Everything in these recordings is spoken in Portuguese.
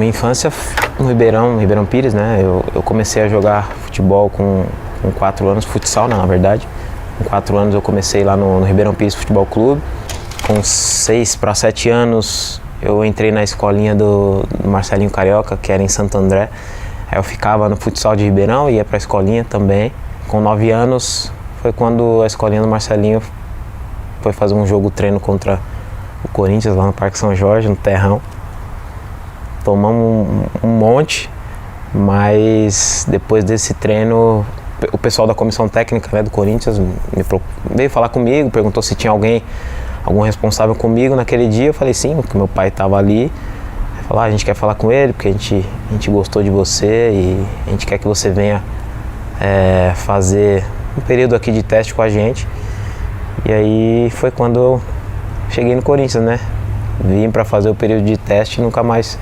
minha infância no Ribeirão Pires, né? Eu comecei a jogar futebol com 4 anos, futsal, né, na verdade. Com 4 anos eu comecei lá no Ribeirão Pires Futebol Clube. Com 6 para 7 anos eu entrei na escolinha do Marcelinho Carioca, que era em Santo André. Aí eu ficava no futsal de Ribeirão, ia para a escolinha também. Com 9 anos foi quando a escolinha do Marcelinho foi fazer um jogo treino contra o Corinthians lá no Parque São Jorge, no terrão. Tomamos um monte, mas depois desse treino o pessoal da comissão técnica, né, do Corinthians veio falar comigo, perguntou se tinha algum responsável comigo naquele dia. Eu falei sim, porque meu pai estava ali. Falou, a gente quer falar com ele porque a gente gostou de você e a gente quer que você venha fazer um período aqui de teste com a gente. E aí foi quando eu cheguei no Corinthians, né? Vim para fazer o período de teste e nunca mais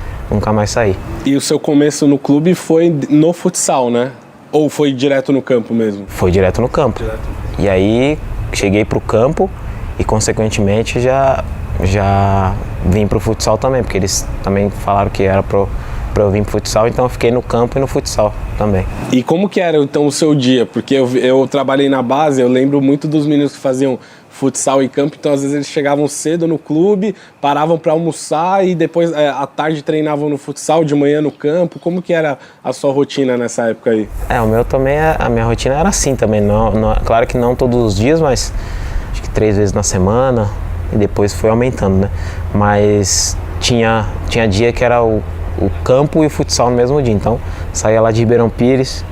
saí. E o seu começo no clube foi no futsal, né? Ou foi direto no campo mesmo? Foi direto no campo. E aí cheguei pro campo e consequentemente já vim pro futsal também, porque eles também falaram que era pra eu vir pro futsal, então eu fiquei no campo e no futsal também. E como que era então o seu dia? Porque eu trabalhei na base, eu lembro muito dos meninos que faziam futsal e campo, então às vezes eles chegavam cedo no clube, paravam para almoçar e depois à tarde treinavam no futsal, de manhã no campo. Como que era a sua rotina nessa época aí? O meu também, a minha rotina era assim também, claro que não todos os dias, mas acho que 3 vezes na semana e depois foi aumentando, né? Mas tinha dia que era o campo e o futsal no mesmo dia, então saía lá de Ribeirão Pires,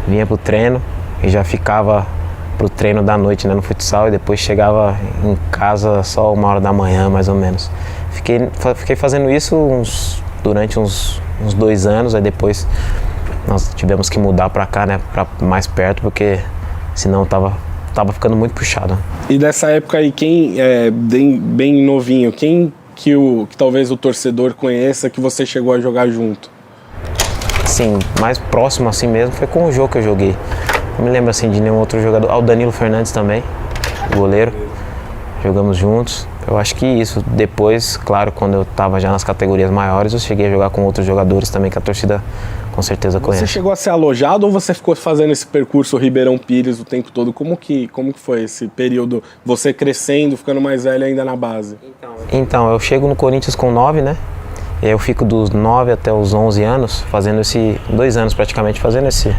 vinha pro treino e já ficava pro treino da noite, né, no futsal, e depois chegava em casa só 1h da manhã, mais ou menos. Fiquei fazendo isso durante uns 2 anos, aí depois nós tivemos que mudar para cá, né, para mais perto, porque senão tava ficando muito puxado. E dessa época aí, quem bem novinho, quem que talvez o torcedor conheça que você chegou a jogar junto? Sim, mais próximo assim mesmo foi com o jogo que eu joguei. Não me lembro assim de nenhum outro jogador. O Danilo Fernandes também, goleiro. Jogamos juntos. Eu acho que isso. Depois, claro, quando eu estava já nas categorias maiores, eu cheguei a jogar com outros jogadores também que a torcida com certeza conhece. Você chegou a ser alojado ou você ficou fazendo esse percurso Ribeirão Pires o tempo todo? Como que foi esse período? Você crescendo, ficando mais velho ainda na base? Então, eu chego no Corinthians com 9, né? E aí eu fico dos 9 até os 11 anos, fazendo 2 anos praticamente, fazendo esse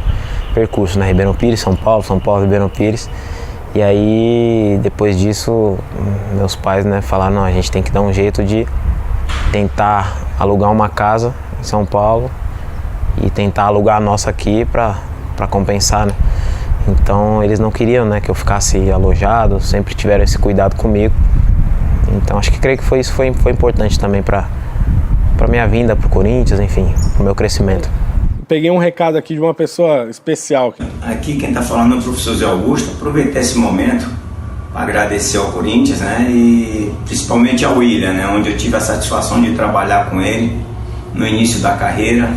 percurso, né? Ribeirão Pires, São Paulo, Ribeirão Pires. E aí, depois disso, meus pais, né, falaram, não, a gente tem que dar um jeito de tentar alugar uma casa em São Paulo e tentar alugar a nossa aqui para compensar, né? Então, eles não queriam, né, que eu ficasse alojado, sempre tiveram esse cuidado comigo. Então, acho que creio que isso foi importante também para minha vinda pro Corinthians, enfim, pro meu crescimento. Peguei um recado aqui de uma pessoa especial. Aqui quem está falando é o professor Zé Augusto. Aproveitar esse momento para agradecer ao Corinthians, né, e principalmente ao William, né, onde eu tive a satisfação de trabalhar com ele no início da carreira.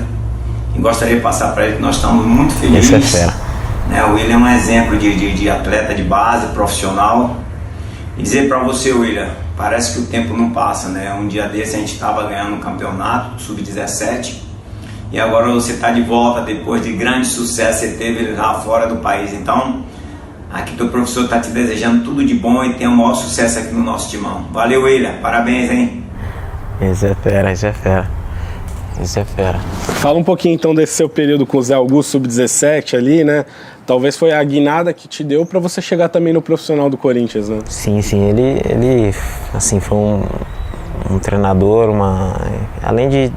E gostaria de passar para ele que nós estamos muito felizes. Esse é fera. Né, o William é um exemplo de atleta de base, profissional. E dizer para você, William, parece que o tempo não passa, né? Um dia desse a gente estava ganhando um campeonato sub-17 e agora você está de volta depois de grande sucesso que você teve lá fora do país. Então, aqui teu professor está te desejando tudo de bom e tenha o maior sucesso aqui no nosso timão. Valeu, William. Parabéns, hein? Isso é fera. Fala um pouquinho então desse seu período com o Zé Augusto sub-17 ali, né? Talvez foi a guinada que te deu para você chegar também no profissional do Corinthians, né? Sim, ele assim, foi um treinador, além de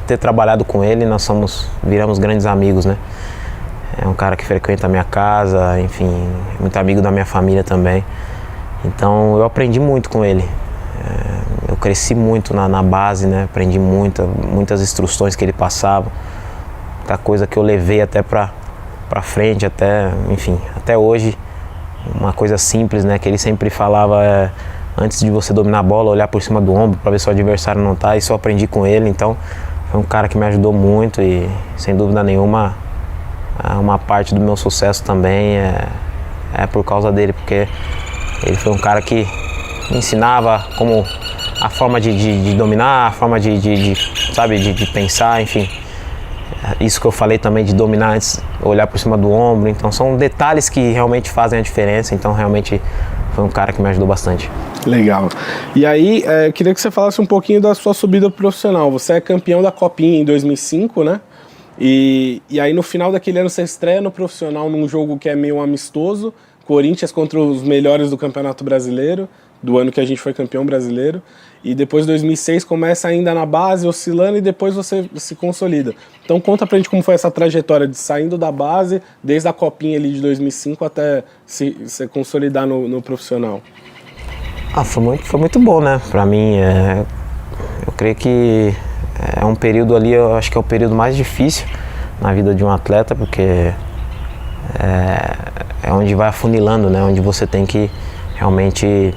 ter trabalhado com ele, nós viramos grandes amigos, né? É um cara que frequenta a minha casa, enfim, muito amigo da minha família também. Então eu aprendi muito com ele. Eu cresci muito na base, né? Aprendi muitas instruções que ele passava, muita coisa que eu levei até para frente, até hoje. Uma coisa simples, né? Que ele sempre falava, antes de você dominar a bola, olhar por cima do ombro para ver se o adversário não tá. Isso eu aprendi com ele, então foi um cara que me ajudou muito e sem dúvida nenhuma uma parte do meu sucesso também é por causa dele, porque ele foi um cara que me ensinava como a forma de dominar, a forma de sabe, de pensar, enfim. Isso que eu falei também de dominar antes, olhar por cima do ombro. Então são detalhes que realmente fazem a diferença. Então realmente foi um cara que me ajudou bastante. Legal. E aí, eu queria que você falasse um pouquinho da sua subida profissional. Você é campeão da Copinha em 2005, né? E aí no final daquele ano você estreia no profissional num jogo que é meio amistoso, Corinthians contra os melhores do Campeonato Brasileiro, do ano que a gente foi campeão brasileiro. E depois 2006 começa ainda na base, oscilando, e depois você se consolida. Então conta pra gente como foi essa trajetória de saindo da base, desde a Copinha ali de 2005 até se consolidar no profissional. Foi muito bom, né? Pra mim, eu creio que é um período ali, eu acho que é o período mais difícil na vida de um atleta, porque é onde vai afunilando, né? Onde você tem que realmente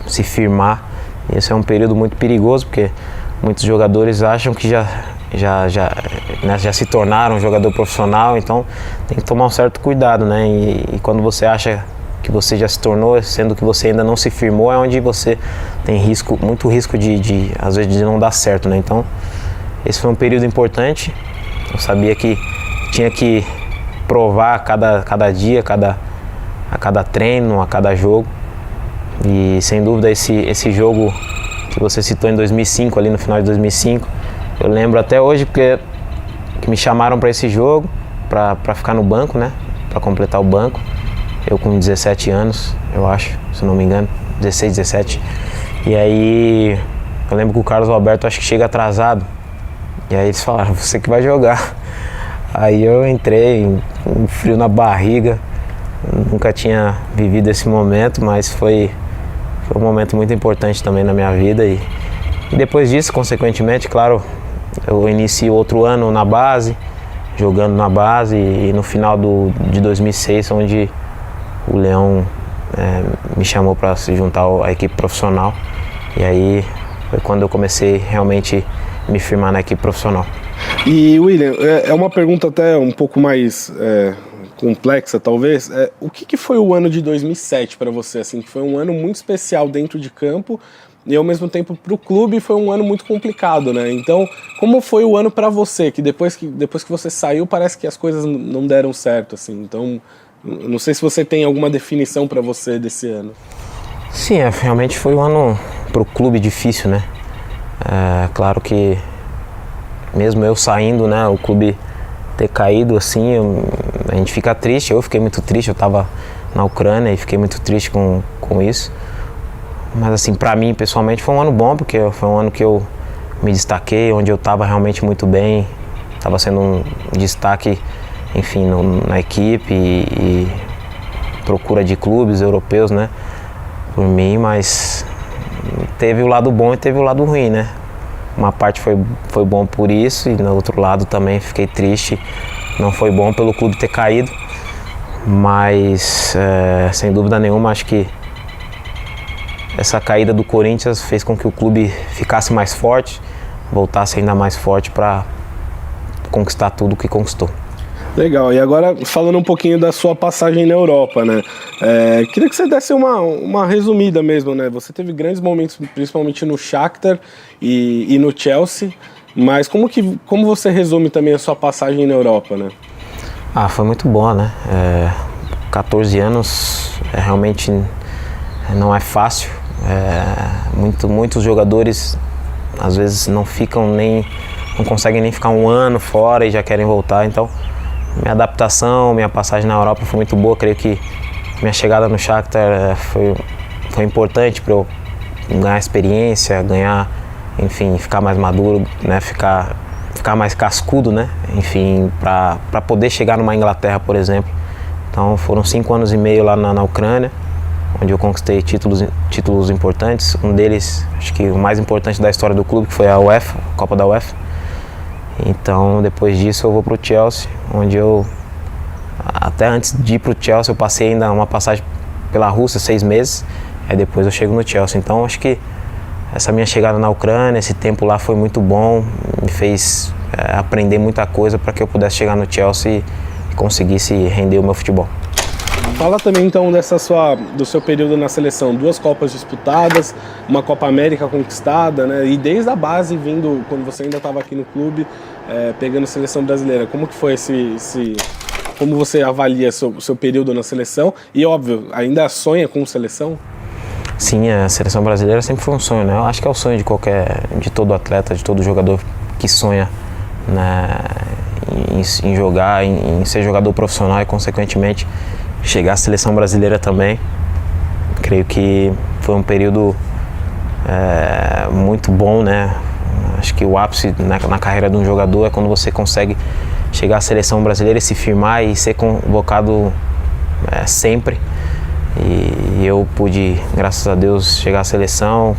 se firmar. E esse é um período muito perigoso, porque muitos jogadores acham que já se tornaram jogador profissional, então tem que tomar um certo cuidado, né? E quando você acha que você já se tornou, sendo que você ainda não se firmou, é onde você tem muito risco às vezes de não dar certo, né? Então esse foi um período importante. Eu sabia que tinha que provar a cada dia, a cada treino, a cada jogo. E sem dúvida esse jogo que você citou em 2005, ali no final de 2005, eu lembro até hoje porque que me chamaram para esse jogo, para ficar no banco, né? Para completar o banco. Eu com 17 anos, eu acho, se não me engano, 16, 17. E aí eu lembro que o Carlos Alberto acho que chega atrasado. E aí eles falaram, você que vai jogar. Aí eu entrei, um frio na barriga. Nunca tinha vivido esse momento, mas foi um momento muito importante também na minha vida. E depois disso, consequentemente, claro, eu inicio outro ano na base, jogando na base, e no final de 2006, onde o Leão me chamou para se juntar à equipe profissional. E aí foi quando eu comecei realmente a me firmar na equipe profissional. E William, é uma pergunta até um pouco mais complexa, talvez. O que foi o ano de 2007 para você? Assim, que foi um ano muito especial dentro de campo e ao mesmo tempo para o clube foi um ano muito complicado, né? Então, como foi o ano para você? Que depois que você saiu, parece que as coisas não deram certo, assim. Então, não sei se você tem alguma definição para você desse ano. Sim, realmente foi um ano para o clube difícil, né? Claro que mesmo eu saindo, né, o clube ter caído assim, a gente fica triste. Eu fiquei muito triste, eu estava na Ucrânia e fiquei muito triste com isso. Mas assim, para mim pessoalmente foi um ano bom, porque foi um ano que eu me destaquei, onde eu estava realmente muito bem, estava sendo um destaque, enfim, na equipe e procura de clubes europeus, né, por mim. Mas teve o lado bom e teve o lado ruim, né? Uma parte foi bom por isso, e no outro lado também fiquei triste. Não foi bom pelo clube ter caído, mas sem dúvida nenhuma acho que essa caída do Corinthians fez com que o clube ficasse mais forte, voltasse ainda mais forte para conquistar tudo o que conquistou. Legal, e agora falando um pouquinho da sua passagem na Europa, né? Queria que você desse uma resumida mesmo, né? Você teve grandes momentos, principalmente no Shakhtar e no Chelsea, mas como você resume também a sua passagem na Europa, né? Foi muito boa, né? 14 anos realmente não é fácil. Muitos jogadores às vezes não conseguem nem ficar um ano fora e já querem voltar, então minha adaptação, minha passagem na Europa foi muito boa. Creio que minha chegada no Shakhtar foi importante para eu ganhar experiência, enfim, ficar mais maduro, né? Ficar mais cascudo, né? Enfim, para poder chegar numa Inglaterra, por exemplo. Então foram 5 anos e meio lá na Ucrânia, onde eu conquistei títulos importantes. Um deles, acho que o mais importante da história do clube, que foi a UEFA, a Copa da UEFA. Então, depois disso, eu vou para o Chelsea, onde até antes de ir para o Chelsea, eu passei ainda uma passagem pela Rússia, 6 meses, aí depois eu chego no Chelsea. Então, acho que essa minha chegada na Ucrânia, esse tempo lá foi muito bom, me fez aprender muita coisa para que eu pudesse chegar no Chelsea e conseguisse render o meu futebol. Fala também então do seu período na seleção, 2 Copas disputadas, uma Copa América conquistada, né? E desde a base vindo, quando você ainda estava aqui no clube, pegando seleção brasileira. Como que foi como você avalia seu período na seleção? E óbvio, ainda sonha com seleção? Sim, a seleção brasileira sempre foi um sonho, né? Eu acho que é o sonho de todo atleta, de todo jogador que sonha, né, em jogar, em ser jogador profissional e, consequentemente, chegar à seleção brasileira também. Creio que foi um período muito bom, né? Acho que o ápice na carreira de um jogador é quando você consegue chegar à seleção brasileira e se firmar e ser convocado sempre. E eu pude, graças a Deus, chegar à seleção,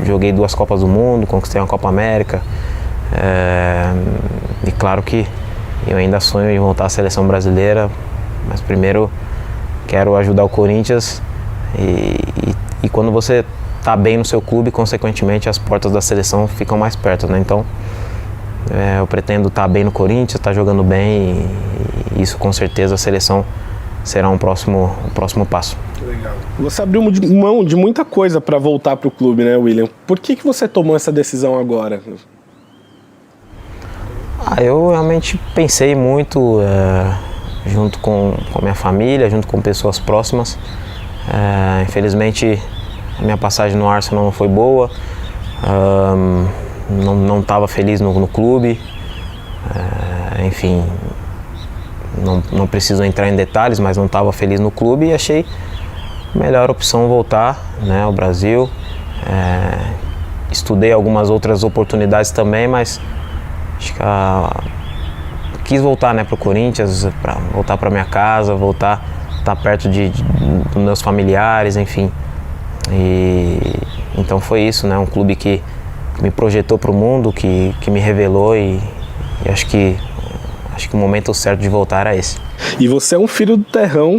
joguei 2 Copas do Mundo, conquistei uma Copa América. E claro que eu ainda sonho em voltar à seleção brasileira, mas primeiro quero ajudar o Corinthians e quando você está bem no seu clube, consequentemente as portas da seleção ficam mais perto, né? Então eu pretendo estar bem no Corinthians, estar jogando bem e isso com certeza a seleção será um próximo passo. Legal. Você abriu mão de muita coisa para voltar para o clube, né, William? Por que você tomou essa decisão agora? Eu realmente pensei muito, junto com a minha família, junto com pessoas próximas. Infelizmente, a minha passagem no Arsenal não foi boa, não estava feliz no clube, enfim, não preciso entrar em detalhes, mas não estava feliz no clube e achei a melhor opção voltar, né, ao Brasil. Estudei algumas outras oportunidades também, mas acho que quis voltar, né, para o Corinthians, voltar para minha casa, voltar estar perto dos meus familiares, enfim. Então foi isso, né, um clube que me projetou para o mundo, que me revelou e acho que o momento certo de voltar era esse. E você é um filho do terrão,